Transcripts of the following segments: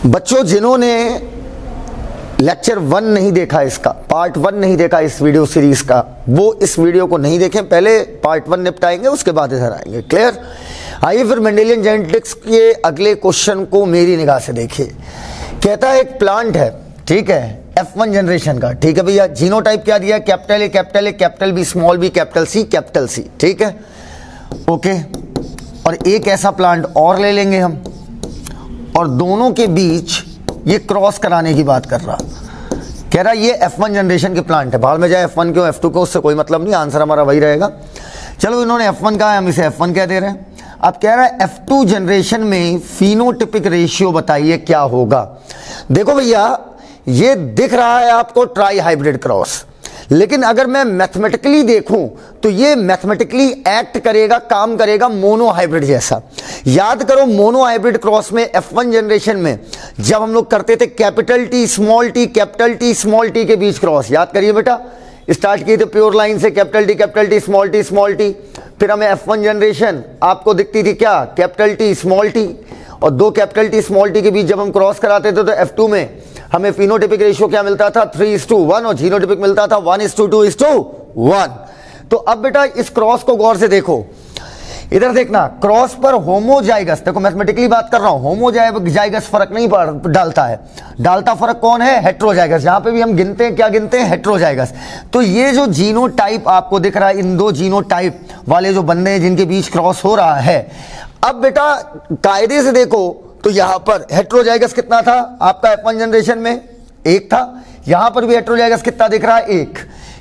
बच्चों जिन्होंने लेक्चर 1 नहीं देखा, इसका पार्ट 1 नहीं देखा इस वीडियो सीरीज का, वो इस वीडियो को नहीं देखें, पहले पार्ट 1 निपटाएंगे उसके बाद इधर आएंगे। क्लियर? आइए फिर मेंडेलियन जेनेटिक्स के अगले क्वेश्चन को मेरी निगाह से देखिए। कहता है एक प्लांट है, ठीक है, F1 जनरेशन का, ठीक है भैया। जीनोटाइप क्या दिया है? Capital A, capital A, capital B, small B, capital C, capital C, ठीक है, ओके। और एक ऐसा प्लांट और ले लेंगे हम, और दोनों के बीच ये क्रॉस कराने की बात कर रहा, कह रहा ये F1 जनरेशन के प्लांट है। बाहर में जाए F1 क्यों F2 को, उससे कोई मतलब नहीं, आंसर हमारा वही रहेगा। चलो इन्होंने F1 कहा है, हम इसे F1 कह दे रहे हैं। अब कह रहा है F2 जनरेशन में फिनोटिपिक रेशियो बताइए क्या होगा। देखो भैया ये दिख रहा है आपको ट्राई हाइब्रिड क्रॉस, लेकिन अगर मैं मैथमेटिकली देखूं तो ये मैथमेटिकली एक्ट करेगा, काम करेगा मोनो हाइब्रिड जैसा। याद करो मोनो हाइब्रिड क्रॉस में F1 जनरेशन में जब हम लोग करते थे capital T small T, capital T small T के बीच क्रॉस, याद करिए बेटा, स्टार्ट किए थे प्योर लाइन से, capital T small T small T, फिर हमें F1 जनरेशन आपको दिखती थी क्या, कैपिटल टी स्मॉल टी, और दो कैपिटल टी स्मॉल टी के बीच जब हम क्रॉस कराते थे तो F2 में हमें फिनोटिपिक रेशियो क्या मिलता था, 3:1, और जीनोटिपिक मिलता था 1:2:1। तो अब बेटा इस क्रॉस को गौर से देखो, इधर देखना, क्रॉस पर होमोजाइगस, देखो मैथमेटिकली बात कर रहा हूं, होमोजाइगस फर्क नहीं डालता है, डालता फर्क कौन है, हेट्रोजाइगस। यहां पे भी हम गिनते हैं, क्या गिनते हैं, हेट्रोजाइगस। तो ये जो जीनोटाइप आपको दिख रहा है, इन दो जीनोटाइप वाले जो बंदे हैं जिनके बीच क्रॉस हो रहा है, अब बेटा कायदे से देखो तो यहां पर हेट्रोजाइगस कितना था आपका F1 जनरेशन में, 1 था। यहां पर भी हेट्रोजाइगस कितना दिख रहा है, 1।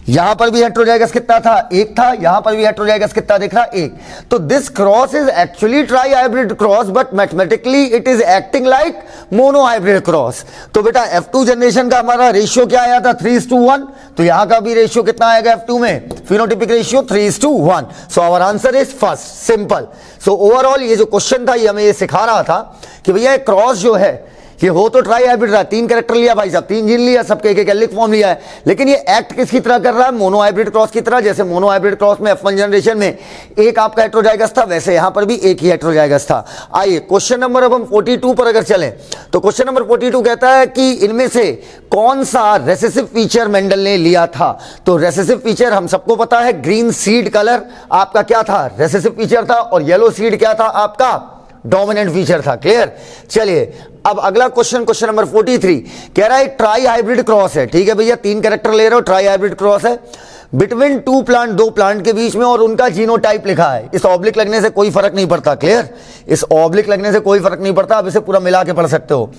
यहां पर भी हेट्रोजाइगस कितना था, 1 था। यहां पर भी हेट्रोजाइगस कितना दिख रहा है, 1। तो this cross is actually try hybrid cross, but mathematically it is acting like mono hybrid cross. तो बेटा F2 जनरेशन का हमारा रेशियो क्या आया था, 3:1। तो यहां का भी रेशियो कितना आएगा F2 में, phenotypic ratio 3:1। So our answer is first, simple. So overall ये जो क्वेश्चन था ये हमें ये सिखा रहा था कि भैया क्रॉस जो है ये हो तो ट्राई हाइब्रिड रहा, 3 कैरेक्टर लिया भाई साहब, 3 जीन लिया, सबके एक एलिक फॉर्म लिया है, लेकिन ये एक्ट किसकी तरह कर रहा है, मोनो हाइब्रिड क्रॉस की तरह। जैसे मोनो हाइब्रिड क्रॉस में F1 जनरेशन में एक आपका हेट्रोजाइगस था, वैसे यहां पर भी एक ही हेट्रोजाइगस था। आइए क्वेश्चन नंबर अब हम 42 पर अगर चलें तो क्वेश्चन नंबर 42 कहता है कि इनमें से कौन सा रेसेसिव फीचर मेंडल ने लिया था। तो रेसेसिव फीचर हम सबको पता है, ग्रीन सीड कलर आपका क्या था, रेसेसिव फीचर था, और येलो सीड क्या था आपका, डोमिनेंट फीचर था। क्लियर? चलिए अब अगला क्वेश्चन, क्वेश्चन नंबर 43 कह रहा है ट्राई हाइब्रिड क्रॉस है, ठीक है भैया, 3 कैरेक्टर ले रहे हो, ट्राई हाइब्रिड क्रॉस है बिटवीन 2 प्लांट, 2 प्लांट के बीच में, और उनका जीनोटाइप लिखा है। इस ऑब्लिक लगने से कोई फर्क नहीं पड़ता। क्लियर? इस ऑब्लिक लगने से कोई फर्क नहीं पड़ता, आप इसे पूरा मिला के पढ़ सकते हो।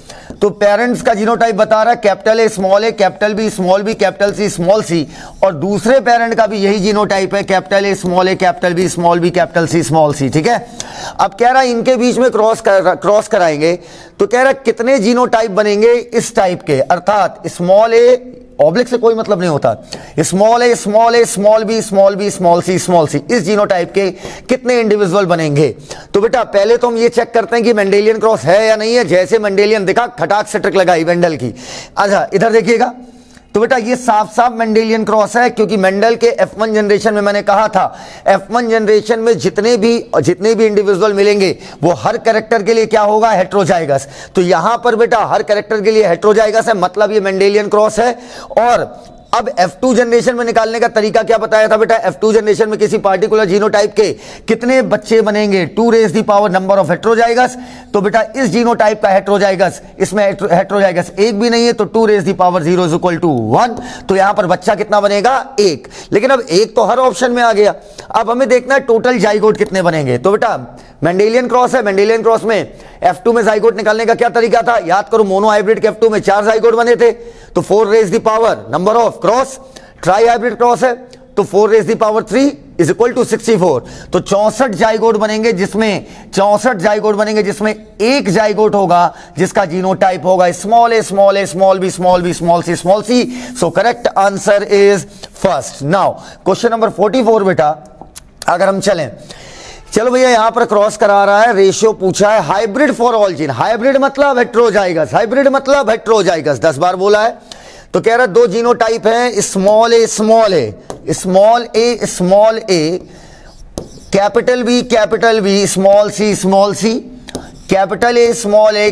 तो पेरेंट्स का जीनोटाइप बता रहा है capital A small A, capital B small B, capital C small C, और दूसरे पेरेंट का भी यही जीनोटाइप है, capital A small A, capital B small B, capital C small C, ठीक है। अब कह रहा है इनके बीच में क्रॉस कराएंगे तो कह रहा है कितने जीनोटाइप बनेंगे इस टाइप के, अर्थात स्मॉल ए, ऑब्लिक से कोई मतलब नहीं होता, small A small B small सी, इस जीनोटाइप के कितने इंडिविजुअल बनेंगे। तो बेटा पहले तो हम ये चेक करते हैं कि मेंडेलियन क्रॉस है या नहीं है। जैसे मेंडेलियन दिखा, खटाक से ट्रिक लगाई मेंडल की। अच्छा इधर देखिएगा, तो बेटा ये साफ साफ मेंडेलियन क्रॉस है, क्योंकि मेंडल के F1 जनरेशन में मैंने कहा था F1 जनरेशन में जितने भी इंडिविजुअल मिलेंगे वो हर कैरेक्टर के लिए क्या होगा, हेट्रोजाइगस। तो यहां पर बेटा हर कैरेक्टर के लिए हेट्रोजाइगस है, मतलब ये मेंडेलियन क्रॉस है। और अब F2 जनरेशन में निकालने का तरीका क्या बताया था बेटा, F2 जनरेशन में किसी पार्टिकुलर जीनोटाइप के कितने बच्चे बनेंगे, 2 raise the power number of heterozygous. तो बेटा इस जीनोटाइप का हेट्रोजाइगस, इसमें हेट्रोजाइगस एक भी नहीं है, तो 2 raise the power 0 is equal to 1। तो यहां पर बच्चा कितना बनेगा, 1। लेकिन अब 1 तो हर ऑप्शन में आ गया, अब हमें देखना है टोटल जाइगोट कितने बनेंगे। तो बेटा मेंडेलियन क्रॉस है, मेंडेलियन क्रॉस में F2 में जाइगोट निकालने का क्या तरीका था, याद करो, मोनो हाइब्रिड के F2 में 4 जाइगोट बने थे, तो 4 raise the power number of cross. Tri hybrid cross है तो 4 raise the power 3 is equal to 64। तो 64 जाइगोट बनेंगे, जिसमें 64 जाइगोट बनेंगे, जिसमें एक जाइगोट होगा जिसका जीनोटाइप होगा small A small B small C. So correct answer is first. Now question number 44 बेटा अगर हम चलें, चलो भैया यहां पर क्रॉस करा रहा है, रेशियो पूछा है hybrid for all gene. Hybrid मतलब हेट्रोजाइगस, हाइब्रिड मतलब हेट्रोजाइगस, 10 बार बोला है। तो कह रहा है 2 जीनोटाइप हैं, small A capital B small C capital A,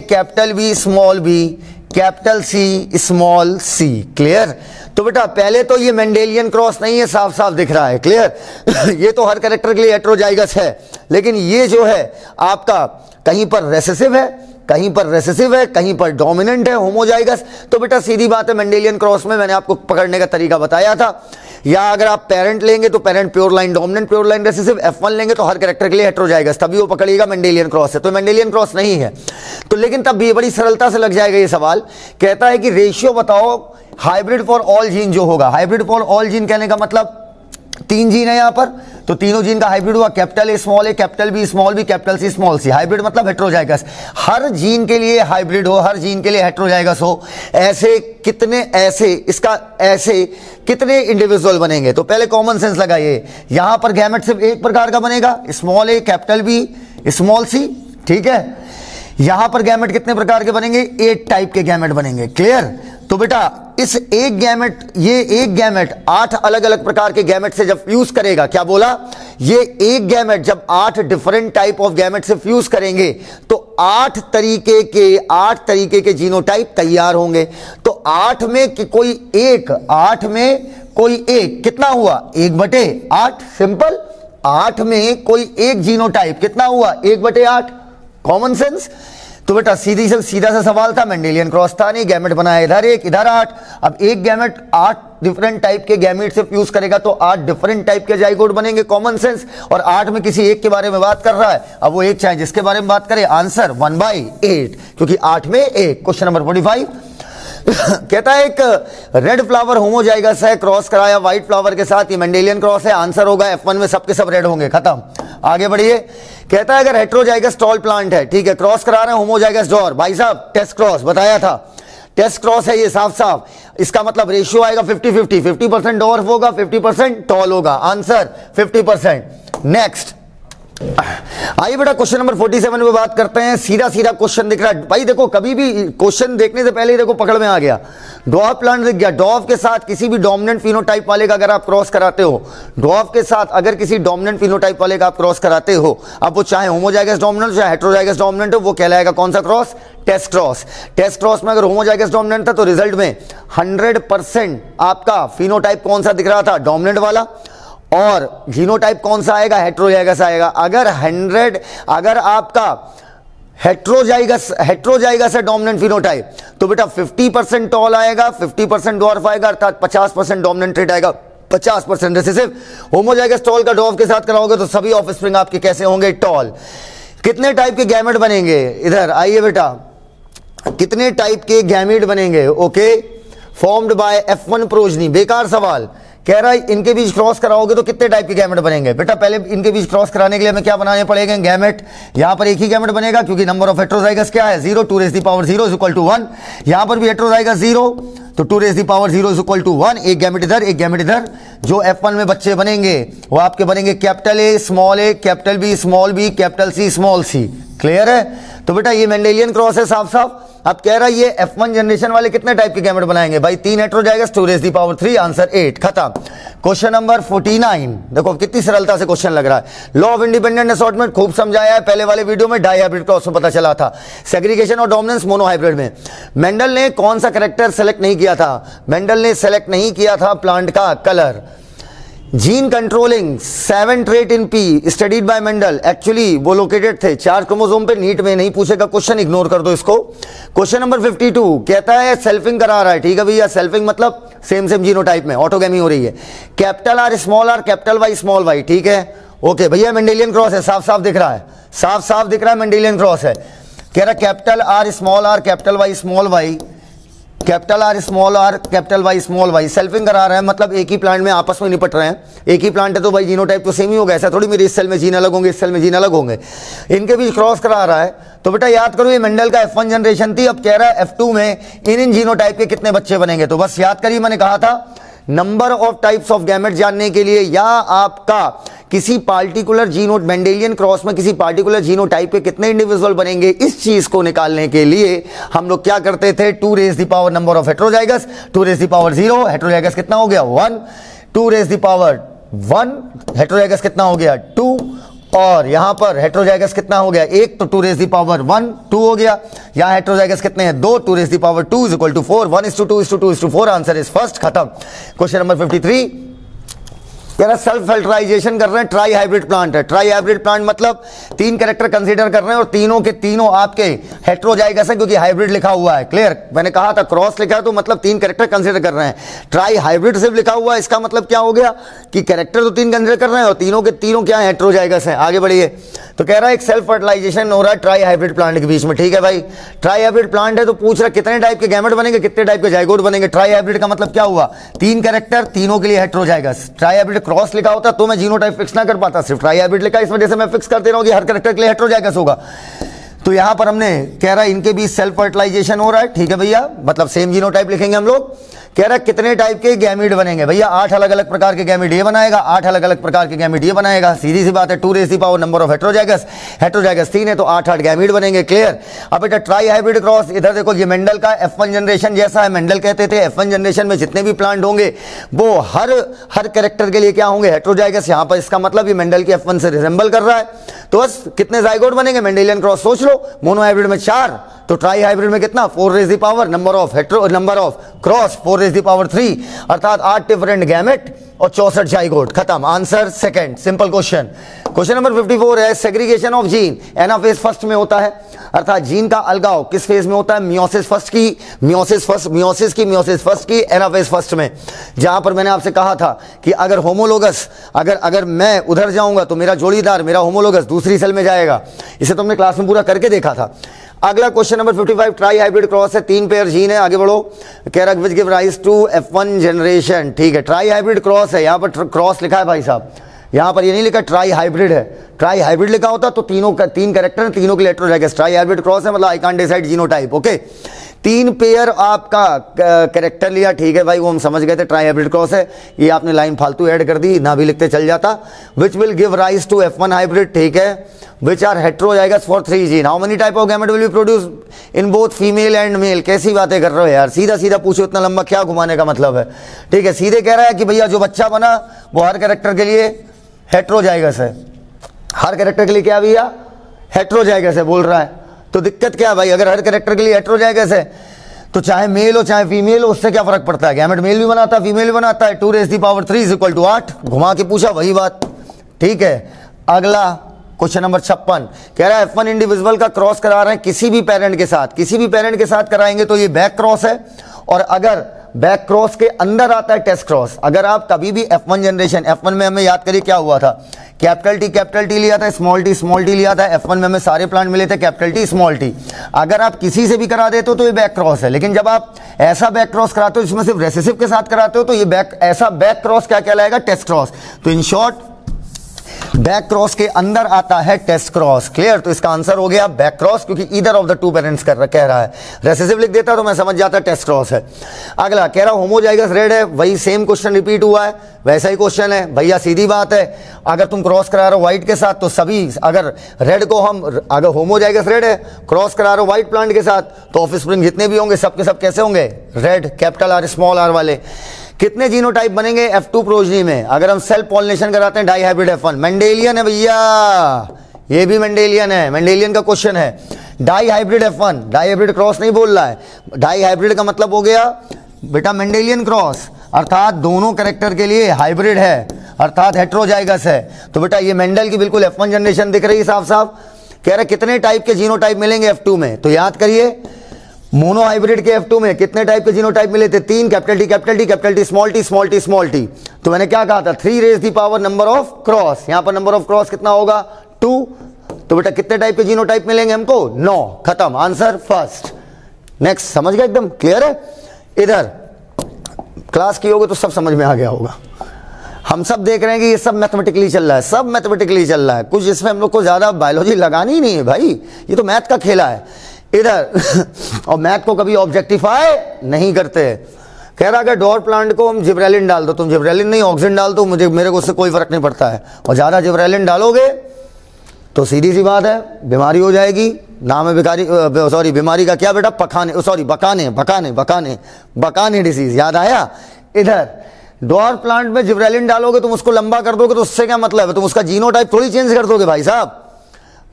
capital B, small B, capital C, small C. Clear? तो बेटा पहले तो ये मेंडेलियन क्रॉस नहीं है, साफ साफ दिख रहा है। क्लियर? ये तो हर कैरेक्टर के लिए हेटेरोजाइगस है, लेकिन ये जो है आपका कहीं पर रेसेसिव है, कहीं पर रेसेसिव है, कहीं पर डोमिनेंट है, होमोजाइगस। तो बेटा सीधी बात है, मेंडेलियन क्रॉस में मैंने आपको पकड़ने का तरीका बताया था। या अगर आप पेरेंट लेंगे तो parent pure line dominant, pure line recessive, F1 लेंगे तो हर कैरेक्टर के लिए हेटेरोजाइगस, तभी वो पकड़िएगा मेंडेलियन क्रॉस है। तो मेंडेलियन क्रॉस नहीं है तो, लेकिन तब भी बड़ी सरलता से लग जाएगा ये सवाल। कहता है कि रेशियो बताओ हाइब्रिड फॉर ऑल जीन जो होगा। हाइब्रिड फॉर ऑल जीन कहने का मतलब 3 जीन है यहां पर, तो तीनों जीन का हाइब्रिड हुआ, capital A, capital B, small B, capital C, small C. Hybrid मतलब हेटेरोजाइगस, हर जीन के लिए हाइब्रिड हो, हर जीन के लिए हेटेरोजाइगस हो। ऐसे कितने, ऐसे कितने इंडिविजुअल बनेंगे? तो पहले कॉमन सेंस लगाइए, यहां पर गैमेट सिर्फ एक प्रकार का बनेगा, small A, capital B, small C. ठीक है? यहां पर गैमेट कितने प्रकार के बनेंगे? 8 टाइप के गैमेट बनेंगे। क्लियर? तो बेटा इस एक गैमेट, ये एक गैमेट 8 अलग अलग प्रकार के गैमेट से जब फ्यूज करेगा, क्या बोला? ये एक गैमेट जब 8 डिफरेंट टाइप ऑफ गैमेट से फ्यूज करेंगे तो 8 तरीके के जीनोटाइप तैयार होंगे। तो 8 में कोई एक कितना हुआ? 1/8। सिंपल। 8 में कोई एक जीनोटाइप कितना हुआ? 1/8। Common sense. तो बेटा सीधा सा सवाल था, मेंडेलियन क्रॉस था नहीं, गैमेट बनाया इधर 1 इधर 8। अब एक गैमेट 8 डिफरेंट टाइप के गैमेट से फ्यूज करेगा तो 8 डिफरेंट टाइप के जाइगोट बनेंगे। Common sense. और 8 में किसी एक के बारे में बात कर रहा है, अब वो एक चाहे जिसके बारे में बात करे, आंसर 1/8, क्योंकि 8 में 1। क्वेश्चन नंबर 45 कहता है एक रेड फ्लावर होमोजाइगस है, क्रॉस कराया व्हाइट फ्लावर के साथ, ये मेंडेलियन क्रॉस है। आंसर होगा F1 में सबके सब रेड होंगे। खत्म। आगे बढ़िए। कहता है अगर हेटेरोजाइगस टॉल प्लांट है, ठीक है, क्रॉस करा रहे हैं होमोजाइगस डॉर, भाई साहब टेस्ट क्रॉस बताया था, टेस्ट क्रॉस है ये साफ साफ। इसका मतलब रेशियो आएगा 50-50, 50% डॉर्फ होगा, 50% टॉल होगा। आंसर 50%। नेक्स्ट आइए बेटा क्वेश्चन नंबर 47 में बात करते हैं। सीधा क्वेश्चन दिख रहा है भाई, देखो कभी भी क्वेश्चन देखने से पहले ही देखो पकड़ में आ गया। डॉर्फ प्लांट दिख गया, डॉर्फ के साथ किसी भी डोमिनेंट फिनोटाइप वाले का अगर आप क्रॉस कराते हो, डॉर्फ के साथ अगर किसी डोमिनेंट फिनोटाइप वाले का आप क्रॉस कराते हो, अब वो चाहे होमोजाइगस डोमिनेंट चाहे हेटेरोजाइगस डोमिनेंट हो, वो कहलाएगा कौन सा cross? Test cross. Test cross में अगर होमोजाइगस डोमिनेंट था तो रिजल्ट में 100% आपका फिनोटाइप कौन सा दिख रहा था? डोमिनेंट वाला। और जीनोटाइप कौन सा आएगा? हेटेरोजाइगस आएगा। अगर आपका हेटेरोजाइगस है डोमिनेंट फिनोटाइप तो बेटा 50% टॉल आएगा, 50% डॉर्फ आएगा, अर्थात 50% डोमिनेंट ट्रेट आएगा, 50% रेसेसिव। होमोजाइगस टॉल का डॉर्फ के साथ कराओगे तो सभी ऑफस्प्रिंग आपके कैसे होंगे? टॉल। कितने टाइप के गैमेट बनेंगे? इधर आइए बेटा, कितने टाइप के गैमेट बनेंगे? Okay, formed by F1 progeny. बेकार सवाल। कह रहा है इनके बीच क्रॉस कराओगे तो कितने टाइप के गैमेट बनेंगे? बेटा पहले इनके बीच क्रॉस कराने के लिए हमें क्या बनाने पड़ेंगे? गैमेट। यहां पर एक ही गैमेट बनेगा क्योंकि नंबर ऑफ हेटेरोजाइगस क्या है? 0, 2 raised to the power 0 is equal to 1। यहां पर भी हेटेरोजाइगस 0, तो 2 raised to the power 0 is equal to 1। एक गैमेट इधर, एक गैमेट इधर। जो F1 में बच्चे बनेंगे वो आपके बनेंगे capital A, capital B, small B, capital C, small C. Clear है? तो बेटा ये मेंडेलियन क्रॉस है साफ साफ। अब कह रहा है ये F1 जनरेशन वाले कितने टाइप के गैमेट बनाएंगे? भाई 3 heterozygous, 2 raised to the power 3, answer 8। खत्म। क्वेश्चन नंबर 49 देखो कितनी सरलता से क्वेश्चन लग रहा है। लॉ ऑफ इंडिपेंडेंट असॉर्टमेंट खूब समझाया है पहले वाले वीडियो में, डाई हाइब्रिड क्रॉस में पता चला था। सेग्रीगेशन और डोमिनेंस मोनो हाइब्रिड में मेंडल ने कौन सा कैरेक्टर सेलेक्ट नहीं किया था? मेंडल ने सेलेक्ट नहीं किया था प्लांट का colour. Gene controlling 7 trait in P studied by Mendel, actually वो लोकेटेड थे 4 क्रोमोसोम पे। नीट में नहीं पूछेगा क्वेश्चन, इग्नोर कर दो इसको। क्वेश्चन नंबर 52 कहता है सेल्फिंग करा रहा है, ठीक है भैया, सेल्फिंग मतलब सेम जीनोटाइप में ऑटोगैमी हो रही है। Capital R small R, capital Y small Y, ठीक है, ओके भैया मेंडेलियन क्रॉस है, साफ साफ दिख रहा है, साफ साफ दिख रहा है मेंडेलियन क्रॉस है। कह रहा capital R small R, capital Y small Y, capital R small R, capital Y small Y. Selfing करा रहा है मतलब एक ही प्लांट में आपस में निपट रहे हैं। एक ही प्लांट है तो भाई जीनोटाइप तो सेम ही होगा, ऐसा थोड़ी मेरे इस सेल में जीन अलग होंगे, इस सेल में जीन अलग होंगे। इनके बीच क्रॉस करा रहा है तो बेटा याद करो ये मेंडल का F1 जनरेशन थी। अब कह रहा है F2 में इन जीनोटाइप के कितने बच्चे बनेंगे? तो बस याद करिए, मैंने कहा था number of types of gamete जानने के लिए या आपका किसी पार्टिकुलर जीनोट मेंडेलियन क्रॉस में किसी पार्टिकुलर जीनोटाइप के कितने इंडिविजुअल बनेंगे, इस चीज को निकालने के लिए हम लोग क्या करते थे? 2 raised to the power number of heterozygous, 2 raised to the power 0, heterozygous कितना हो गया? 1, 2 raised to the power 1, heterozygous कितना हो गया? 2, और यहां पर हेट्रोजाइगस कितना हो गया, एक, तो 2 रेज़ दी पावर 1 2 हो गया। यहां हेट्रोजाइगस कितने हैं, 2, 2 raise the power 2 is equal to 4, 1:2:2:4, answer is first, खत्म। क्वेश्चन नंबर 53 कह रहा सेल्फ फर्टिलाइजेशन कर रहे हैं, ट्राई हाइब्रिड प्लांट है। ट्राई हाइब्रिड प्लांट मतलब 3 कैरेक्टर कंसीडर कर रहे हैं और तीनों के तीनों आपके हेट्रोजाइगस है क्योंकि हाइब्रिड लिखा हुआ है। क्लियर, मैंने कहा था क्रॉस लिखा है तो मतलब 3 कैरेक्टर कंसीडर कर रहे हैं। ट्राई हाइब्रिड सिर्फ लिखा हुआ है, इसका मतलब क्या हो गया कि कैरेक्टर तो 3 कंसीडर कर रहे हैं और तीनों के तीनों क्या है, हेट्रोजाइगस है। आगे बढ़िए, तो कह रहा है एक सेल्फ फर्टिलाइजेशन हो रहा है ट्राई हाइब्रिड प्लांट के बीच में। ठीक है भाई, ट्राई हाइब्रिड प्लांट है तो पूछ रहा कितने टाइप के गैमेट बनेंगे, कितने टाइप के जाइगोट बनेंगे। ट्राई हाइब्रिड का मतलब क्या हुआ, 3 कैरेक्टर, तीनों के लिए हेट्रोजाइगस। ट्राई हाइब्रिड क्रॉस लिखा होता तो मैं जीनोटाइप फिक्स ना कर पाता, सिर्फ ट्राई हाइब्रिड लिखा, इस वजह से मैं फिक्स कर दे रहा हूं कि हर कैरेक्टर के लिए हेट्रोजाइगस होगा। तो यहां पर हमने कह रहा है इनके बीच सेल्फ फर्टिलाइजेशन हो रहा है। ठीक है भैया, मतलब सेम जीनोटाइप लिखेंगे हम लोग। कह रहा है कितने टाइप के गैमीट बनेंगे, भैया 8 अलग अलग प्रकार के गैमीट ये बनाएगा, 8 अलग अलग प्रकार के गैमीट ये बनाएगा। सीधी सी बात है, 2 raise the power number of heterozygous, heterozygous 3 है तो 8 गैमीट बनेंगे। क्लियर। अब बेटा ट्राई हाइब्रिड क्रॉस, इधर देखो ये मेंडल का F1 जनरेशन जैसा है। मेंडल कहते थे F1 जनरेशन में जितने भी प्लांट होंगे वो हर कैरेक्टर के लिए क्या होंगे, हेट्रोजाइगस। यहां पर इसका मतलब ये मेंडल के F1 से रिजेंबल कर रहा है। तो बस कितने जाइगोट बनेंगे, मेंडेलियन क्रॉस सोच लो। मोनो हाइब्रिड में 4, तो ट्राई हाइब्रिड में कितना, 4 raise the power number of cross 4 raise the power 3, अर्थात 8 डिफरेंट गैमेट और 64 जाइगोट, खत्म। Answer second, simple question. Question number 54 है segregation of gene anaphase first में होता है, अर्थात जीन का अलगाव किस फेज में होता है, मियोसिस फर्स्ट की एनाफेज फर्स्ट में। जहां पर मैंने आपसे कहा था कि अगर होमोलोगस, अगर मैं उधर जाऊंगा तो मेरा जोड़ीदार, मेरा होमोलोगस दूसरी सेल में जाएगा। इसे तो हमने क्लास में पूरा करके देखा था। अगला question number 55 tri hybrid cross है, 3 पेयर जीन है। आगे बढ़ो, कह रहा which give rise to F1 generation. ठीक है, ट्राई हाइब्रिड क्रॉस है, यहां पर क्रॉस लिखा है भाई साहब, यहां पर ये नहीं लिखा ट्राई हाइब्रिड है। ट्राई हाइब्रिड लिखा होता तो 3 कैरेक्टर हैं, तीनों के लिए हेट्रोजाइगस। ट्राई हाइब्रिड क्रॉस है मतलब I can't decide genotype. Okay, 3 pair आपका कैरेक्टर लिया, ठीक है भाई, वो हम समझ गए थे ट्राई हाइब्रिड क्रॉस है। ये आपने लाइन फालतू ऐड कर दी, ना भी लिखते चल जाता। Which will give rise to F1 hybrid, ठीक है, which are heterozygous for 3 gene. How many type of gamete will be produced in both female and male? कैसी बातें कर रहे हो यार, सीधा सीधा पूछो, इतना लंबा क्या घुमाने का मतलब है। ठीक है, सीधे कह रहा है कि भैया जो बच्चा बना वो हर कैरेक्टर के लिए हेट्रोजाइगस है, हर कैरेक्टर के लिए क्या भैया, हेट्रोजाइगस है बोल रहा है। तो दिक्कत क्या है भाई, अगर हर कैरेक्टर के लिए हेट्रोजाइगस है तो चाहे मेल हो चाहे फीमेल हो, उससे क्या फर्क पड़ता है। गैमेट मेल भी बनाता है फीमेल भी बनाता है। 2 raise the power 3 is equal to 8, घुमा के पूछा वही बात। ठीक है, अगला क्वेश्चन नंबर 56 कह रहा है F1 इंडिविजुअल का क्रॉस करा रहे हैं किसी भी पेरेंट के साथ, किसी भी पेरेंट के साथ कराएंगे तो ये बैक क्रॉस है। और अगर बैक क्रॉस के अंदर आता है टेस्ट क्रॉस, अगर आप कभी भी F1 जनरेशन, F1 में हमें याद करिए क्या हुआ था, कैपिटल टी लिया था, स्मॉल टी लिया था। F1 में हमें सारे प्लांट मिले थे कैपिटल टी स्मॉल टी। अगर आप किसी से भी करा देते हो तो ये बैक क्रॉस है, लेकिन जब आप ऐसा बैक क्रॉस कराते हो जिसमें सिर्फ रेसेसिव के साथ कराते हो तो ये ऐसा बैक क्रॉस क्या कहलाएगा, टेस्ट क्रॉस। तो इन शॉर्ट बैक क्रॉस के अंदर आता है टेस्ट क्रॉस। क्लियर, तो इसका आंसर हो गया बैक क्रॉस, क्योंकि ईदर ऑफ द 2 पेरेंट्स कह रहा है। रेसेसिव लिख देता तो मैं समझ जाता टेस्ट क्रॉस है। अगला कह रहा होमोजाइगस रेड है, वही सेम क्वेश्चन रिपीट हुआ है, वैसा ही क्वेश्चन है भैया, सीधी बात है। अगर तुम क्रॉस करा रहे हो व्हाइट के साथ तो सभी, अगर रेड को हम, अगर होमोजाइगस रेड है क्रॉस करा रहे हो व्हाइट प्लांट के साथ तो ऑफस्प्रिंग जितने भी होंगे सबके सब कैसे होंगे, red, capital R small R वाले। कितने जीनोटाइप बनेंगे F2 प्रोजनी में अगर हम सेल्फ पॉलिनेशन कराते हैं डाई हाइब्रिड F1? मेंडेलियन है भैया, ये भी मेंडेलियन है, मेंडेलियन का क्वेश्चन है। Di hybrid F1, di hybrid cross नहीं बोल रहा है। डाई हाइब्रिड का मतलब हो गया बेटा मेंडेलियन क्रॉस, अर्थात दोनों कैरेक्टर के लिए हाइब्रिड है, अर्थात हेट्रोजाइगस है। तो बेटा ये मेंडल की बिल्कुल F1 जनरेशन दिख रही है साफ साफ। कह रहे कितने टाइप के जीनोटाइप मिलेंगे F2 में, तो याद करिए मोनो हाइब्रिड के F2 में कितने टाइप के जीनोटाइप मिले थे, 3, कैपिटल टी स्मॉल टी। तो मैंने क्या कहा था, 3 raise the power number of cross, यहां पर नंबर ऑफ क्रॉस कितना होगा, 2। तो बेटा कितने टाइप के जीनोटाइप मिलेंगे हमको, 9, खत्म, आंसर फर्स्ट। नेक्स्ट, समझ गए, एकदम क्लियर है। इधर क्लास की होगी तो सब समझ में आ गया होगा। हम सब देख रहे हैं कि ये सब मैथमेटिकली चल रहा है, सब मैथमेटिकली चल रहा है, कुछ इसमें हम लोग को ज्यादा बायोलॉजी लगानी ही नहीं है भाई, ये तो मैथ का खेला है इधर। और मैथ को कभी ऑब्जेक्टिफाई नहीं करते। कह रहा अगर डोर प्लांट को हम जिब्रेलिन डाल दो, तुम जिब्रेलिन नहीं ऑक्सीजन डाल दो, मेरे को उससे कोई फर्क नहीं पड़ता है। और ज्यादा जिब्रेलिन डालोगे तो सीधी सी बात है बीमारी हो जाएगी। नाम है बीमारी का क्या बेटा, बकाने डिसीज, याद आया। इधर ड्वार्फ प्लांट में जिब्रेलिन डालोगे, तुम उसको लंबा कर दोगे तो उससे क्या मतलब है? तुम उसका जीनोटाइप थोड़ी चेंज कर दोगे भाई साहब।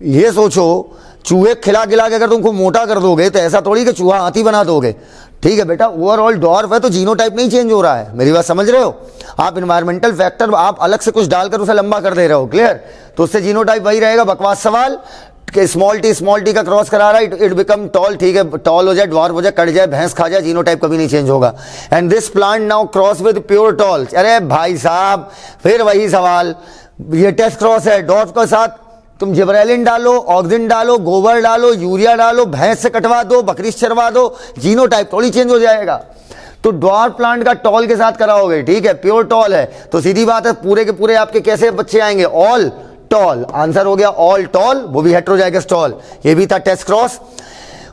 ये सोचो, चूहे खिला खिला के अगर तुमको मोटा कर दोगे तो ऐसा थोड़ी कि चूहा हाथी बना दोगे। ठीक है बेटा, ओवरऑल ड्वार्फ है तो जीनोटाइप नहीं चेंज हो रहा है। मेरी बात समझ रहे हो? आप इन्वायरमेंटल फैक्टर आप अलग से कुछ डालकर उसे लंबा कर दे रहे हो, क्लियर? तो उससे जीनोटाइप वही रहेगा। बकवास सवाल कि स्मॉल टी का क्रॉस करा रहा है, इट बिकम टॉल। ठीक है, टॉल हो जाए, ड्वार्फ हो जाए, कट जाए, भैंस खा जाए, जीनोटाइप कभी नहीं चेंज होगा। And this plant now cross with pure tall. अरे भाई साहब, फिर वही सवाल, ये टेस्ट क्रॉस है। ड्वार्फ के साथ तुम जिब्रेलिन डालो, ऑक्सिन डालो, गोबर डालो, यूरिया डालो, भैंस से कटवा दो, बकरी से चरवा दो, जीनोटाइप थोड़ी चेंज हो जाएगा। तो ड्वार्फ प्लांट का टॉल के साथ कराओगे, ठीक है, प्योर टॉल है तो सीधी बात है पूरे के पूरे आपके कैसे बच्चे आएंगे? All toll. आंसर हो गया ऑल टॉल, वो भी हेटेरोजाइगस टॉल। ये भी था टेस्ट क्रॉस,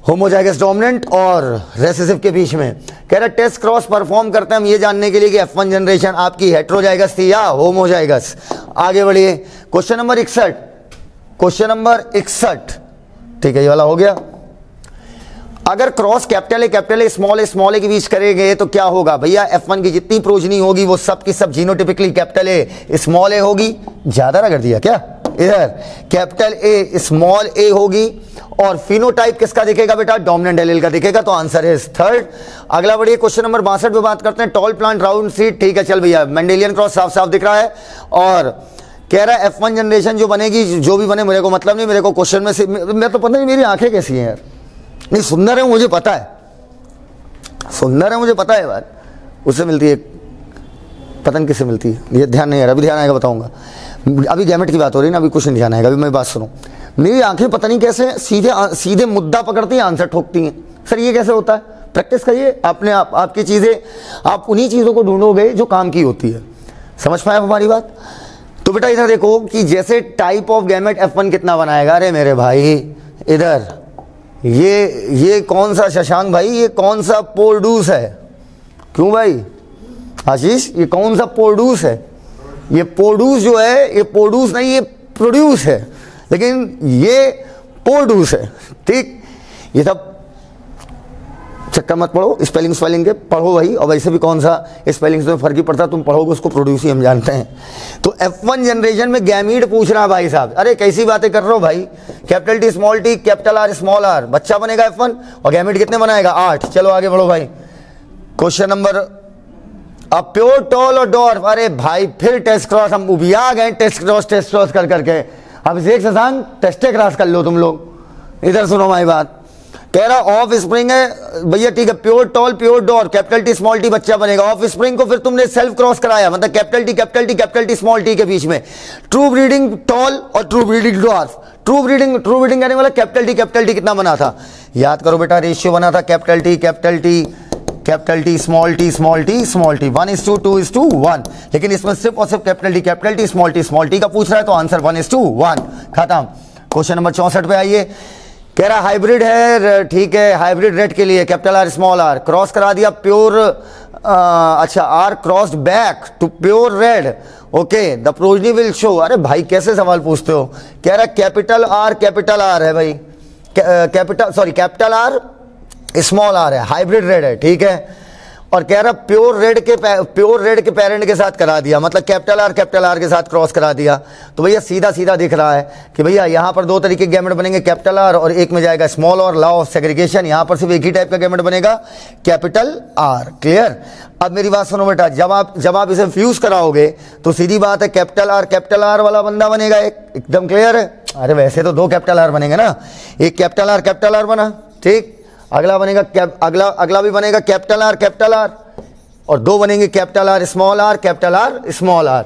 होमोजाइगस डोमिनेंट और रेसेसिव के बीच में। कह रहा टेस्ट क्रॉस परफॉर्म करते हैं हम ये जानने के लिए कि F1 जनरेशन आपकी हेटेरोजाइगस थी या होमोजाइगस। आगे बढ़िए, क्वेश्चन नंबर 61। क्वेश्चन नंबर 61, ठीक है, ये वाला हो गया। अगर क्रॉस कैपिटल ए स्मॉल ए के बीच करेंगे तो क्या होगा भैया? F1 की जितनी प्रोजनी होगी वो सब की सब जीनोटिपिकली कैपिटल ए स्मॉल ए होगी। ज्यादा ना कर दिया क्या? इधर कैपिटल ए स्मॉल ए होगी और फिनोटाइप किसका दिखेगा बेटा? डोमिनेंट एलील का दिखेगा। तो आंसर है थर्ड। अगला बढ़िए, क्वेश्चन नंबर 62 पे बात करते हैं। टॉल प्लांट राउंड सीड, ठीक है, चल भैया, मेंडेलियन क्रॉस साफ साफ दिख रहा है। और कह रहा है F1 जनरेशन जो बनेगी, जो भी बने मेरे को मतलब नहीं, मेरे को क्वेश्चन में से मैं तो पता नहीं मेरी आंखें कैसी हैं यार। नहीं, सुंदर है मुझे पता है, सुंदर है मुझे पता है यार। उससे मिलती है, पता नहीं किससे मिलती है, ये ध्यान नहीं आ रहा, अभी ध्यान आएगा बताऊंगा। अभी गैमेट की बात हो रही है ना, अभी कुछ नहीं ध्यान आएगा, अभी मैं बात सुनो। मेरी आंखें पता नहीं कैसे सीधे सीधे मुद्दा पकड़ती हैं, आंसर ठोकती हैं। सर ये कैसे होता है? प्रैक्टिस करिए अपने आप, आपकी चीजें, आप उन्हीं चीजों को ढूंढोगे जो काम की होती है। समझ पाए हमारी बात? तो बेटा इधर देखो कि जैसे टाइप ऑफ गैमेट F1 कितना बनाएगा। अरे मेरे भाई, इधर ये कौन सा शशांक भाई, ये कौन सा प्रोड्यूस है? क्यों भाई आशीष, ये कौन सा प्रोड्यूस है? ये प्रोड्यूस जो है, ये प्रोड्यूस नहीं, ये प्रोड्यूस है, लेकिन ये प्रोड्यूस है। ठीक, ये सब चक्कर मत पढ़ो, स्पेलिंग के पढ़ो भाई। और वैसे भी कौन सा स्पेलिंग में फर्क ही पड़ता, तुम पढ़ोगे उसको प्रोड्यूस ही हम जानते हैं। तो F1 जनरेशन में गैमीड पूछ रहा भाई साहब। अरे कैसी बातें कर रहे हो भाई? Capital T small T, capital R small R, बच्चा बनेगा F1 और गैमीड कितने बनाएगा? 8। चलो आगे बढ़ो भाई। क्वेश्चन नंबर, अब प्योर टॉल और डॉर्फ। अरे भाई फिर टेस्ट क्रॉस, हम उबिया गए टेस्ट क्रॉस कर करके। अब एक शशांक टेस्टे क्रॉस कर लो तुम लोग। इधर सुनो हमारी बात, कह रहा ऑफ स्प्रिंग है भैया, ठीक है, pure tall pure dwarf, capital T small T बच्चा बनेगा। ऑफ स्प्रिंग को फिर तुमने सेल्फ क्रॉस कराया, मतलब कैपिटल टी स्मॉल टी के बीच में। ट्रू ब्रीडिंग टॉल और true breeding dwarf. True breeding कहने वाला कैपिटल टी कितना बना था? याद करो बेटा, रेशियो बना था कैपिटल टी स्मॉल टी 1:2 2:1। लेकिन इसमें सिर्फ और सिर्फ कैपिटल टी स्मॉल टी का पूछ रहा है, तो आंसर 1:1 खत्म। क्वेश्चन नंबर 64 पे आइए। कह रहा हाइब्रिड है, ठीक है, हाइब्रिड रेड के लिए capital R small R, cross करा दिया प्योर, अच्छा R crossed back to pure red, okay, the progeny will show. अरे भाई कैसे सवाल पूछते हो? कह रहा कैपिटल आर है भाई, कैपिटल आर स्मॉल आर है, हाइब्रिड रेड है, ठीक है। और कह रहा प्योर रेड के पेरेंट के साथ करा दिया, मतलब कैपिटल आर के साथ क्रॉस करा दिया। तो भैया सीधा सीधा दिख रहा है कि भैया यहाँ पर दो तरीके के गैमेट बनेंगे, कैपिटल आर और एक में जाएगा स्मॉल और, लॉ ऑफ सेग्रीगेशन। यहाँ पर सिर्फ एक ही टाइप का गैमेट बनेगा, कैपिटल आर। क्लियर? अब मेरी बात सुनो बेटा, जब आप इसे फ्यूज कराओगे तो सीधी बात है कैपिटल आर वाला बंदा बनेगा, एकदम क्लियर है। अरे वैसे तो दो कैपिटल आर बनेंगे ना, एक कैपिटल आर बना, ठीक, अगला बनेगा अगला भी बनेगा कैपिटल आर और दो बनेंगे कैपिटल आर स्मॉल आर।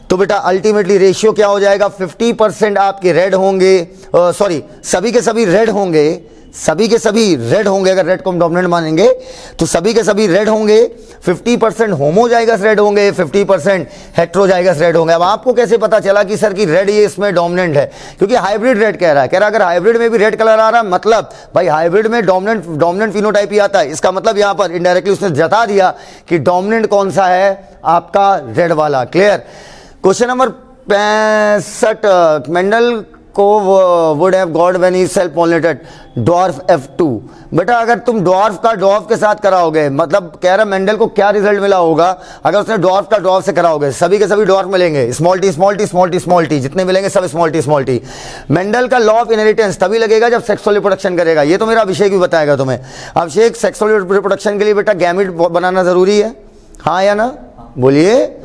तो बेटा अल्टीमेटली रेशियो क्या हो जाएगा? 50% आपके रेड होंगे, सॉरी सभी के सभी रेड होंगे, अगर रेड को हम डोमिनेंट मानेंगे तो सभी के सभी रेड होंगे। 50% होमोजाइगस रेड होंगे, 50% हेटेरोजाइगस रेड होंगे। अब आपको कैसे पता चला कि सर कि रेड ये इसमें डोमिनेंट है? क्योंकि हाइब्रिड रेड कह रहा है अगर हाइब्रिड में भी रेड कलर आ रहा है, मतलब भाई हाइब्रिड में डोमिनेंट फिनोटाइप ही आता है। इसका मतलब यहां पर इनडायरेक्टली उसने जता दिया कि डोमिनेंट कौन सा है, आपका रेड वाला। क्लियर? क्वेश्चन नंबर 65, मेंडल को would have got when he self pollinated dwarf F2। बेटा अगर तुम डॉर्फ का डॉर्फ के साथ कराओगे, मतलब कह रहा मेंडल को क्या रिजल्ट मिला होगा अगर उसने डॉर्फ का डॉर्फ से कराओगे, सभी के सभी डॉर्फ मिलेंगे, small T small T small T small T, जितने मिलेंगे सब small T small T. Mendel का लॉ ऑफ इनहेरिटेंस तभी लगेगा जब सेक्सुअल रिप्रोडक्शन करेगा। ये तो मेरा अभिषेक भी बताएगा तुम्हें। अभिषेक, सेक्सुअल रिप्रोडक्शन के लिए बेटा गैमेट बनाना जरूरी है, हाँ या ना? बोलिए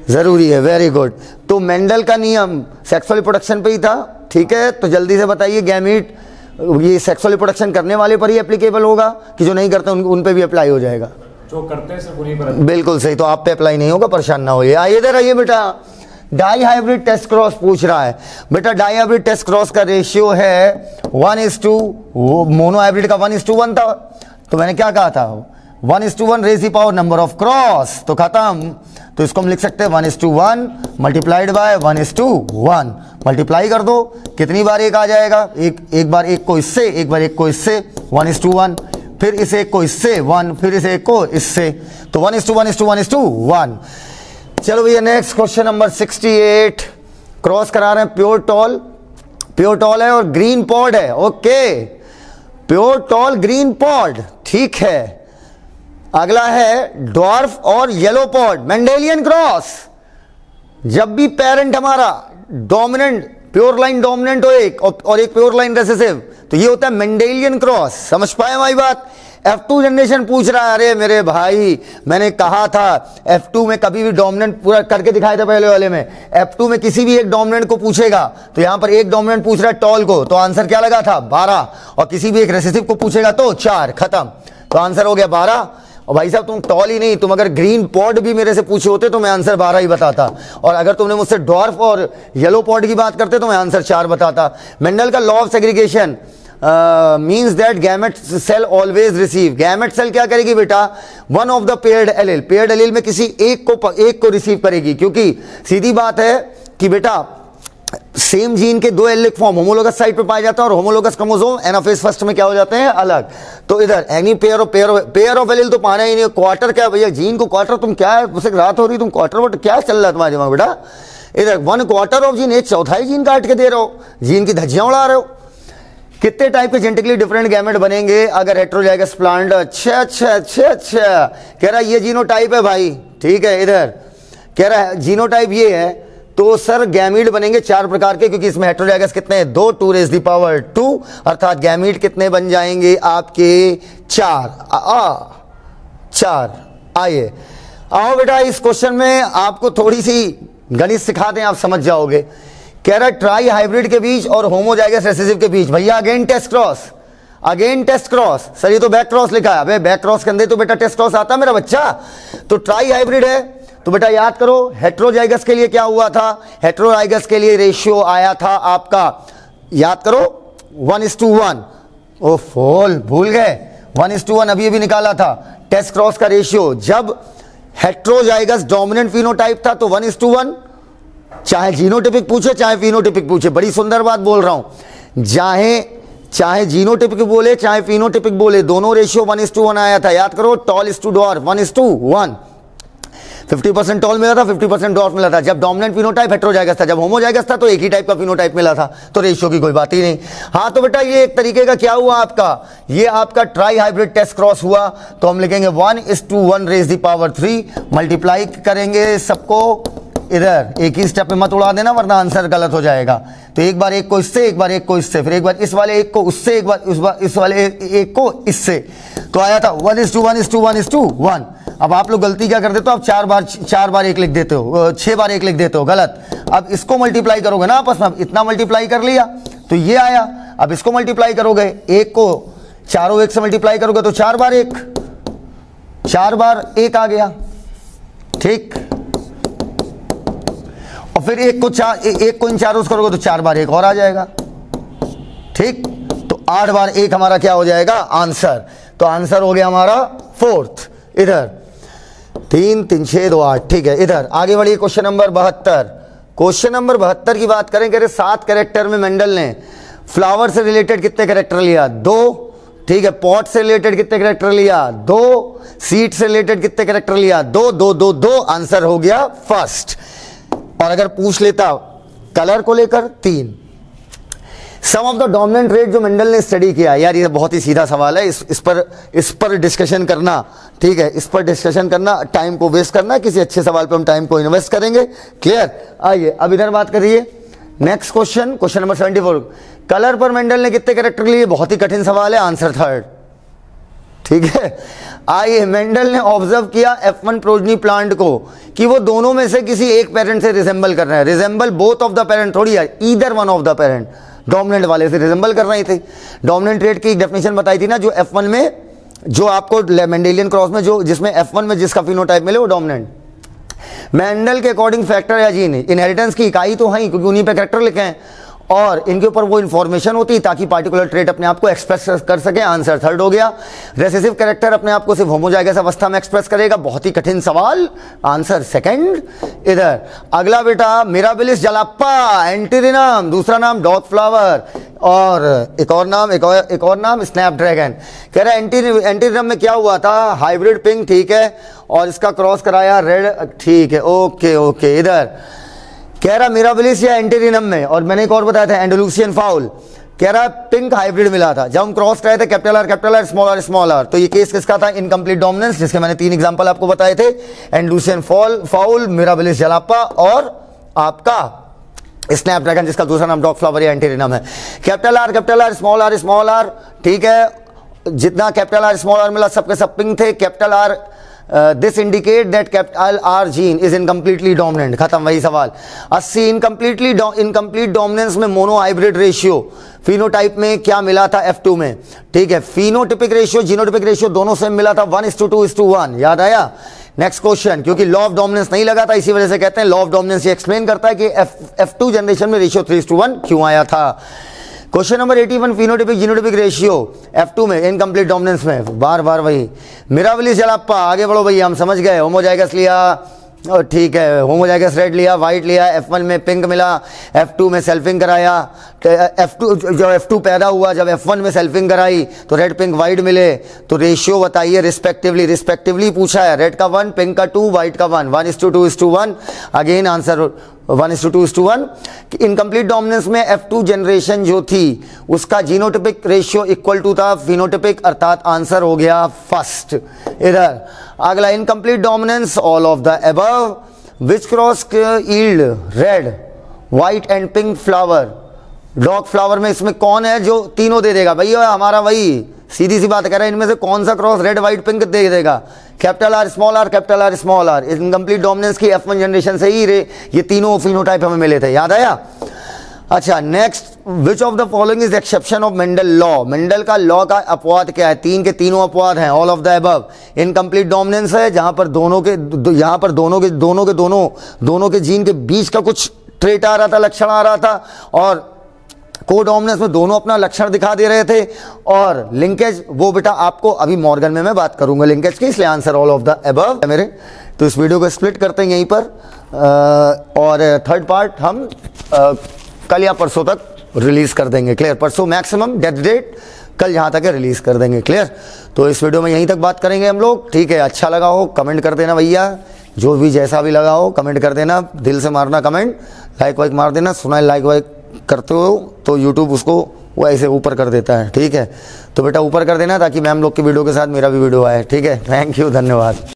जरूरी है। Very good. तो मेंडल का नियम सेक्सुअल रिप्रोडक्शन पे ही था, ठीक है? तो जल्दी से बताइए गैमेट ये सेक्सुअल रिप्रोडक्शन करने वाले पर ही एप्लीकेबल होगा कि जो नहीं करते उन पे भी अप्लाई हो जाएगा? जो करते हैं सिर्फ उन्हीं पर। बिल्कुल सही। तो आप पे अप्लाई नहीं होगा, परेशान ना होइए। आइए इधर आइए बेटा, डाई हाइब्रिड टेस्ट क्रॉस पूछ रहा है। बेटा डाई हाइब्रिड टेस्ट क्रॉस का रेशियो है 1:2, वो मोनो हाइब्रिड का 1:1 था। तो मैंने क्या कहा था? 1:1 raise the power number of cross, तो खत्म। तो इसको हम लिख सकते हैं 1:1 मल्टीप्लाइड बाय 1:1। मल्टीप्लाई कर दो, कितनी बार एक आ जाएगा? एक बार एक को इससे, एक बार एक को इससे, 1:1, फिर इस एक को इससे 1, फिर इस एक को इससे, तो 1:1:1:1। चलो भैया नेक्स्ट क्वेश्चन नंबर 68 क्रॉस करा रहे हैं। प्योर टॉल है और ग्रीन पॉड है। Okay, pure tall green pod, ठीक है। अगला है डॉर्फ और येलो पॉड, मेंडेलियन क्रॉस। जब भी पेरेंट हमारा डोमिनेंट, प्योर लाइन डोमिनेंट हो एक और एक प्योर लाइन रिसेसिव, तो ये होता है मेंडेलियन क्रॉस। समझ पाए हमारी बात? F2 जनरेशन पूछ रहा है। अरे मेरे भाई, मैंने कहा था F2 में कभी भी डोमिनेंट पूरा करके दिखाया था पहले वाले में। F2 में किसी भी एक डोमिनेंट को पूछेगा, तो यहां पर एक डोमिनेंट पूछ रहा है टॉल को, तो आंसर क्या लगा था? 12। और किसी भी एक रेसेसिव को पूछेगा तो 4, खत्म। तो आंसर हो गया 12। और भाई साहब तुम टॉल ही नहीं, तुम अगर ग्रीन पॉड भी मेरे से पूछे होते तो मैं आंसर 12 ही बताता, और अगर तुमने मुझसे डॉर्फ और येलो पॉड की बात करते तो मैं आंसर 4 बताता। मेंडल का law of segregation means that gamete cell always receive. Gamete cell क्या करेगी बेटा? One of the paired allele, paired allele में किसी एक को रिसीव करेगी, क्योंकि सीधी बात है कि बेटा सेम जीन के दो एलिक फॉर्म होमोलोगस साइट पे पाया जाता है, और होमोलोगस क्रोमोसोम एनाफेज फर्स्ट में क्या हो जाते हैं? अलग। तो इधर एनी पेयर ऑफ एलील तो पाना ही नहीं। क्वार्टर क्या भैया? जीन को क्वार्टर, तुम क्या है उसे रात हो रही, तुम क्वार्टर वोट क्या चल रहा है तुम्हारे दिमाग बेटा? इधर 1/4 ऑफ जीन, 1/4 जीन काट के दे रहे हो, जीन की धज्जियां उड़ा रहे हो। कितने टाइप के जेनेटिकली डिफरेंट गैमेट बनेंगे अगर हेटेरोजाइगस प्लांट? अच्छा, कह रहा है ये जीनोटाइप है भाई, ठीक है। इधर कह रहा है जीनोटाइप ये है, तो सर गैमीट बनेंगे 4 प्रकार के, क्योंकि इसमें हेटेरोजाइगस कितने हैं? 2, 2 रेज़ द पावर 2, अर्थात गैमीट कितने बन जाएंगे आपके? 4। आइए आओ बेटा, इस क्वेश्चन में आपको थोड़ी सी गणित सिखा दें, आप समझ जाओगे। कह रहा है ट्राई हाइब्रिड के बीच और होमोजाइगस रिसेसिव के बीच, भैया अगेन टेस्ट क्रॉस। सर ये तो बैक क्रॉस लिखा है। अबे बैक क्रॉस के अंदर तो बेटा टेस्ट क्रॉस आता है मेरा बच्चा। तो ट्राई हाइब्रिड है, तो बेटा याद करो हेटेरोजाइगस के लिए क्या हुआ था? हेटेरोजाइगस के लिए रेशियो आया था आपका, याद करो 1:1। ओ फोल, भूल गए? 1:1 अभी निकाला था टेस्ट क्रॉस का रेशियो। जब हेटेरोजाइगस डोमिनेंट फिनोटाइप था तो 1:1, चाहे जीनोटिपिक पूछे चाहे फिनोटिपिक पूछे। बड़ी सुंदर बात बोल रहा हूं, चाहे जीनोटिपिक बोले चाहे फिनोटिपिक बोले, दोनों रेशियो 1:1 आया था। याद करो tall is to dwarf 1:1। 50% tall मिला था, 50% डॉर्फ मिला था जब डोमिनेंट फिनोटाइप हेटेरोजाइगस था। जब होमोजाइगस था तो एक ही टाइप का फिनोटाइप मिला था, तो रेशियो की कोई बात ही नहीं। हाँ तो बेटा ये एक तरीके का क्या हुआ आपका? ये आपका ट्राई हाइब्रिड टेस्ट क्रॉस हुआ। तो हम लिखेंगे 1:1 रेज़ द पावर 3, मल्टीप्लाई करेंगे सबको। इधर एक ही स्टेप में मत उड़ा देना वरना आंसर गलत हो जाएगा। तो एक बार एक को इससे, एक बार एक को इससे, फिर एक बार इस वाले एक को उससे, एक बार इस वाले एक को इससे, तो आया था 1:1:1:1। अब आप लोग गलती क्या कर देते हो? आप 4 बार एक लिख देते हो, 6 बार एक लिख देते हो, गलत। अब इसको मल्टीप्लाई करोगे ना आपस में, अब इतना मल्टीप्लाई कर लिया तो ये आया। अब इसको मल्टीप्लाई करोगे, एक को चारों एक से मल्टीप्लाई करोगे तो 4 बार 1 आ गया, ठीक। और फिर एक को इन चारों से करोगे तो 4 बार 1 और आ जाएगा, ठीक। तो 8 बार 1 हमारा क्या हो जाएगा? आंसर। तो आंसर हो गया हमारा 4th। इधर 3 3 6 2 8, ठीक है। इधर आगे बढ़िए क्वेश्चन नंबर 72। क्वेश्चन नंबर 72 की बात करें, कह रहे 7 कैरेक्टर में मेंडल ने फ्लावर से रिलेटेड कितने कैरेक्टर लिया? 2, ठीक है। पॉट से रिलेटेड कितने कैरेक्टर लिया? 2। सीड से रिलेटेड कितने कैरेक्टर लिया? 2 2 2 2। आंसर हो गया फर्स्ट। और अगर पूछ लेता कलर को लेकर 3, सम ऑफ द डोमिनेंट रेट जो मेंडल ने स्टडी किया, यार ये बहुत ही सीधा सवाल है, इस पर डिस्कशन करना, ठीक है, इस पर डिस्कशन करना, टाइम को वेस्ट करना, किसी अच्छे सवाल पर हम टाइम को इन्वेस्ट करेंगे। क्लियर? आइए अब इधर बात करिए, next question, question number 74, colour पर मेंडल ने कितने कैरेक्टर लिए? बहुत ही कठिन सवाल है, आंसर थर्ड। ठीक है, आइए, मेंडल ने ऑब्जर्व किया F1 प्रोजनी प्लांट को कि वो दोनों में से किसी एक पेरेंट से रिजेंबल कर रहे हैं। Resemble both of the parent थोड़ी है, either one of the parent, dominant वाले से रिजेंबल कर रही थी। डोमिनेंट ट्रेट की एक डेफिनेशन बताई थी ना, जो F1 में, जो आपको मेंडेलियन क्रॉस में जो जिसमें F1 में जिसका फिनोटाइप मिले वो डोमिनेंट। मेंडल के अकॉर्डिंग फैक्टर या जीन इनहेरिटेंस की इकाई तो है, क्योंकि उन्हीं पे कैरेक्टर लिखे हैं और इनके ऊपर वो इन्फॉर्मेशन होती है ताकि पार्टिकुलर ट्रेट अपने आप को एक्सप्रेस कर सके। आंसर थर्ड हो गया। रेसेसिव कैरेक्टर अपने आप को सिर्फ होमोजाइगस अवस्था में एक्सप्रेस करेगा, बहुत ही कठिन सवाल, आंसर सेकंड। इधर अगला बेटा मिराबिलिस जलाप्पा, एंटीरिनम, दूसरा नाम डॉग फ्लावर और एक और नाम स्नैपड्रैगन। कह रहा है एंटीरिनम में क्या हुआ था? हाइब्रिड पिंक, ठीक है, और इसका क्रॉस कराया रेड, ठीक है, ओके ओके। इधर कह रहा मिराबिलिस या एंटीरिनम में, और मैंने एक और बताया था एंडलूसियन फाउल, कह रहा पिंक हाइब्रिड मिला था। जब हम क्रॉस कराए थे कैपिटल आर स्मॉल आर, तो ये केस किसका था? इनकम्प्लीट डोमिनेंस, जिसके मैंने 3 एग्जांपल आपको बताए थे, एंडलूसियन फाउल, मिराबिलिस जलाप्पा और आपका स्नैपड्रैगन, जिसका दूसरा नाम डॉग फ्लावर या एंटीरिनम है। कैपिटल आर स्मॉल आर, ठीक है, जितना कैपिटल आर स्मॉल आर मिला सबके सब पिंक थे। Capital R this indicate that capital R gene is incompletely dominant, खत्म, वही सवाल। 80 इनकम्प्लीट डोमिनेंस में मोनो हाइब्रिड रेशियो, फिनोटाइप में क्या मिला था? F2 में, ठीक है। फिनोटिपिक रेशियो, जीनोटिपिक रेशियो दोनों सेम मिला था, 1:2:1, याद आया? नेक्स्ट क्वेश्चन, क्योंकि लॉ ऑफ डोमिनेंस नहीं लगा था, इसी वजह से कहते हैं लॉ ऑफ डोमिनेंस ये एक्सप्लेन करता है कि F2 जनरेशन में रेशियो 3:1 क्यों आया था। Question number 81, phenotypic genotypic ratio F2 में, इनकम्प्लीट डोमिनेंस में, बार बार वही। मिराबिलिस जलाप्पा, आगे बढ़ो भैया, हम समझ गए, होमोजाइगस लिया, और ठीक है, होमोजाइगस रेड लिया, वाइट लिया, F1 में पिंक मिला, F2 में सेल्फिंग कराया, F2 पैदा हुआ, जब F1 में सेल्फिंग कराई तो रेड पिंक वाइट मिले, तो रेशियो बताइए रिस्पेक्टिवली पूछा है, रेड का 1, पिंक का 2, वाइट का 1, 1:2:1, अगेन आंसर 1:2:1। इनकम्प्लीट डोमिनेंस में F2 जनरेशन जो थी उसका जीनोटिपिक रेशियो इक्वल टू था फिनोटिपिक, अर्थात आंसर हो गया फर्स्ट। इधर अगला, incomplete dominance all of the above, which cross yield red white and pink flower. Dog flower में इसमें कौन है जो तीनों दे देगा? भैया हमारा वही, सीधी सी बात कह रहा है, इनमें से कौन सा क्रॉस रेड व्हाइट पिंक दे देगा? Capital R small R. Incomplete dominance की F1 जनरेशन से ही ये तीनों फिनोटाइप हमें मिले थे, याद आया? अच्छा, next, which of the following is exception of Mendel law. Mendel का लॉ का अपवाद क्या है? 3 के तीनों अपवाद हैं, all of the above. Incomplete dominance है, जहां पर दोनों के जीन के बीच का कुछ ट्रेट आ रहा था, लक्षण आ रहा था, और कोडोमिनेंस में दोनों अपना लक्षण दिखा दे रहे थे, और लिंकेज वो बेटा आपको अभी मॉर्गन में मैं बात करूंगा लिंकेज की, इसलिए answer all of the above है मेरे। तो इस वीडियो को स्प्लिट करते हैं यहीं पर, और थर्ड पार्ट हम कल या परसों तक रिलीज कर देंगे। क्लियर? परसों मैक्सिमम, डेथ डेट कल जहां तक है रिलीज कर देंगे। क्लियर? तो इस वीडियो में यहीं तक बात करेंगे हम लोग, ठीक है? अच्छा लगा हो कमेंट कर देना भैया, जो भी जैसा भी लगा हो कमेंट कर देना, दिल से मारना कमेंट, लाइक वाइक मार देना। सुना लाइक वाइक करते हो तो YouTube उसको वो ऐसे ऊपर कर देता है, ठीक है? तो बेटा ऊपर कर देना ताकि मैम लोग की वीडियो के साथ मेरा भी वीडियो आए, ठीक है? थैंक यू, धन्यवाद।